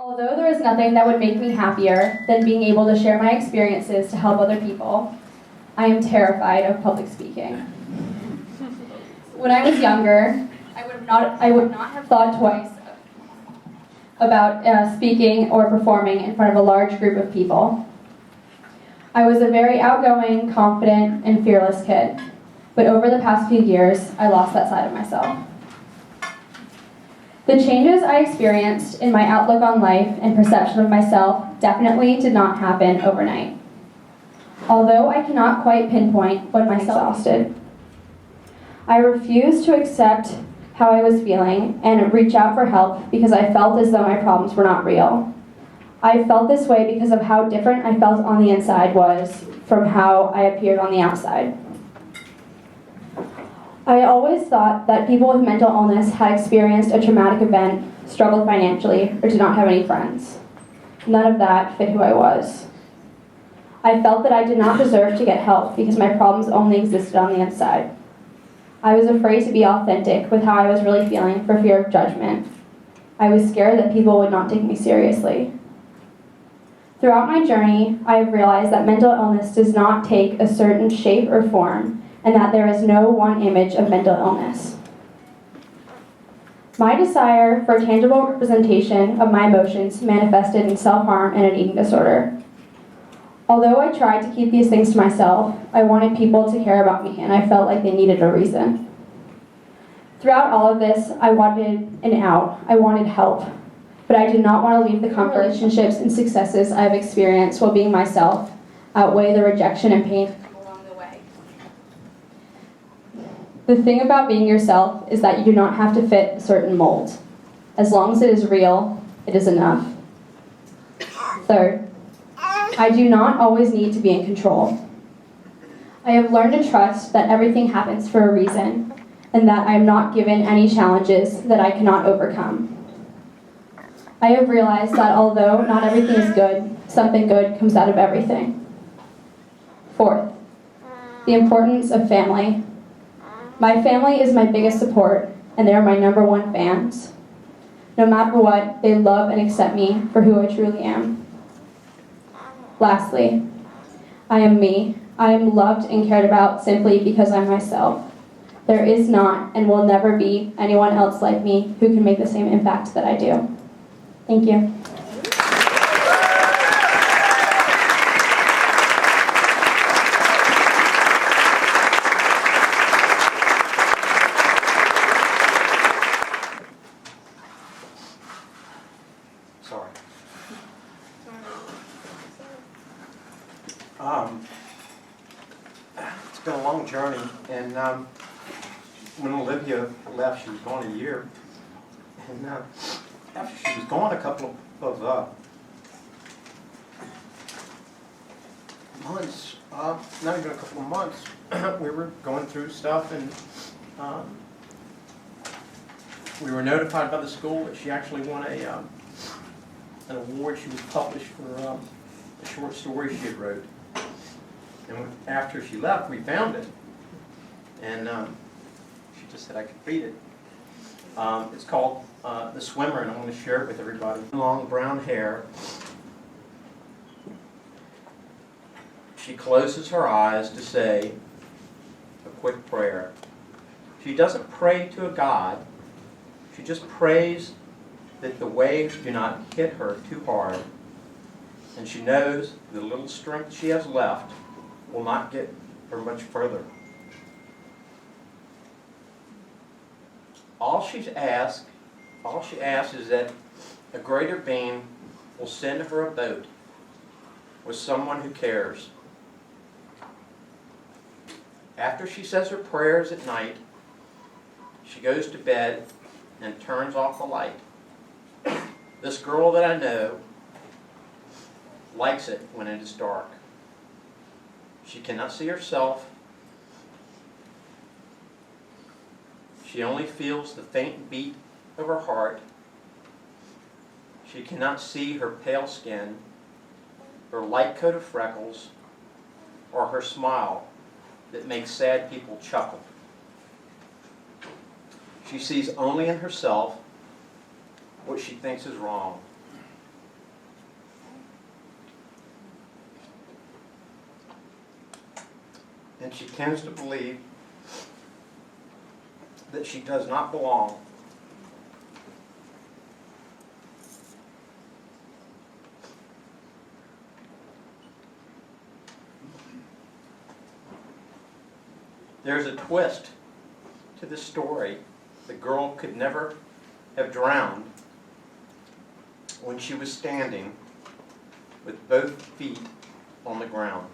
Although there is nothing that would make me happier than being able to share my experiences to help other people, I am terrified of public speaking. When I was younger, I would not have thought twice about speaking or performing in front of a large group of people. I was a very outgoing, confident, and fearless kid, but over the past few years, I lost that side of myself. The changes I experienced in my outlook on life and perception of myself definitely did not happen overnight. Although I cannot quite pinpoint when myself exhausted, I refused to accept how I was feeling and reach out for help because I felt as though my problems were not real. I felt this way because of how different I felt on the inside was from how I appeared on the outside. I always thought that people with mental illness had experienced a traumatic event, struggled financially, or did not have any friends. None of that fit who I was. I felt that I did not deserve to get help because my problems only existed on the inside. I was afraid to be authentic with how I was really feeling for fear of judgment. I was scared that people would not take me seriously. Throughout my journey, I have realized that mental illness does not take a certain shape or form, and that there is no one image of mental illness. My desire for a tangible representation of my emotions manifested in self-harm and an eating disorder. Although I tried to keep these things to myself, I wanted people to care about me, and I felt like they needed a reason. Throughout all of this, I wanted an out. I wanted help. But I did not want to leave the comfort. Relationships and successes I have experienced while being myself outweigh the rejection and pain along the way. The thing about being yourself is that you do not have to fit a certain mold. As long as it is real, it is enough. Third, I do not always need to be in control. I have learned to trust that everything happens for a reason, and that I am not given any challenges that I cannot overcome. I have realized that although not everything is good, something good comes out of everything. Fourth, the importance of family. My family is my biggest support, and they are my #1 fans. No matter what, they love and accept me for who I truly am. Lastly, I am me. I am loved and cared about simply because I'm myself. There is not and will never be anyone else like me who can make the same impact that I do. Thank you. Sorry. It's been a long journey, and when Olivia left, she was gone a year, and after she was gone a couple of months, not even a couple of months, we were going through stuff, and we were notified by the school that she actually won an award. She was published for a short story she had wrote. And after she left, we found it, and she just said I could read it. It's called The Swimmer, and I want to share it with everybody. Long brown hair. She closes her eyes to say a quick prayer. She doesn't pray to a God. She just prays that the waves do not hit her too hard, and she knows the little strength she has left will not get her much further. All she asks is that a greater being will send her a boat with someone who cares. After she says her prayers at night, she goes to bed and turns off the light. This girl that I know likes it when it is dark. She cannot see herself. She only feels the faint beat of her heart. She cannot see her pale skin, her light coat of freckles, or her smile that makes sad people chuckle. She sees only in herself what she thinks is wrong. and she tends to believe that she does not belong. There's a twist to this story. The girl could never have drowned when she was standing with both feet on the ground.